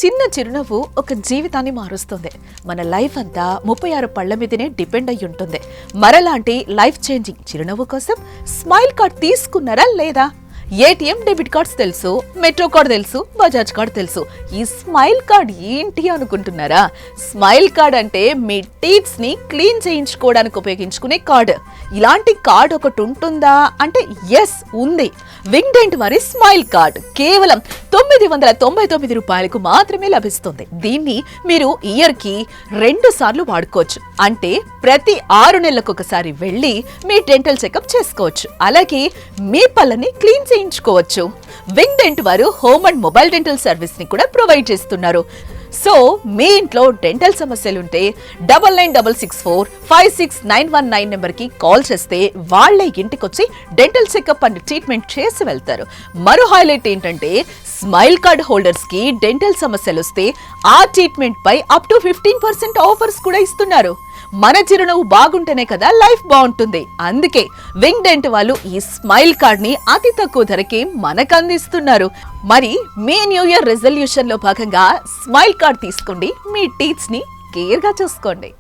చిన్న చిరునవ్వు ఒక జీవితాన్ని మారుస్తుంది. మన లైఫ్ అంతా 36 పళ్ల మీదనే డిపెండ్ అయి ఉంటుంది. మరలాంటి లైఫ్ చేంజింగ్ చిరునవ్వు కోసం స్మైల్ కార్డ్ తీసుకున్నారా లేదా? ఏటీఎం డెబిట్ కార్డ్స్ తెలుసు, మెట్రో కార్డ్ తెలుసు, బజాజ్ కార్డ్ తెలుసు. ఈ స్మైల్ కార్డ్ ఏంటి అనుకుంటున్నారా? స్మైల్ కార్డ్ అంటే మీ టీత్స్ ని క్లీన్ చేయించుకోవడానికి ఉపయోగించుకునే కార్డ్. ఇలాంటి కార్డ్ ఒకటి ఉంటుందా అంటే ఎస్ ఉంది. వింగ్డెంట్ వారి స్మైల్ కార్డ్ కేవలం 999 రూపాయలకు మాత్రమే లభిస్తుంది. దీన్ని మీరు ఇయర్ కి 2 సార్లు వాడుకోవచ్చు. అంటే ప్రతి 6 నెలలకు ఒకసారి వెళ్ళి మీ డెంటల్ చెకప్ చేసుకోవచ్చు. అలాగే మీ పళ్ళని క్లీన్ చేయించుకోవచ్చు. వింగ్డెంట్ వారు home and mobile dental service ని కూడా ప్రొవైడ్ చేస్తున్నారు. సో మీ ఇంట్లో డెంటల్ సమస్యలుంటే 9966456919 నెంబర్కి కాల్ చేస్తే వాళ్లే ఇంటికొచ్చి డెంటల్ చెకప్ అండ్ ట్రీట్మెంట్ చేసి వెళ్తారు. మరో హైలైట్ ఏంటంటే స్మైల్ కార్డ్ హోల్డర్స్ కి డెంటల్ సమస్యలు వస్తే ఆ ట్రీట్మెంట్ పై అప్ టు 15% ఆఫర్స్ కూడా ఇస్తున్నారు. మన చిరునవ్వు బాగుంటేనే కదా లైఫ్ బాగుంటుంది. అందుకే వింగ్డెంట్ వాళ్ళు ఈ స్మైల్ కార్డ్ ని అతి తక్కువ ధరకే మనకు అందిస్తున్నారు. మరి మీ న్యూ ఇయర్ రెజల్యూషన్ లో భాగంగా స్మైల్ కార్డ్ తీసుకోండి, మీ టీత్స్ ని కేర్ గా చూసుకోండి.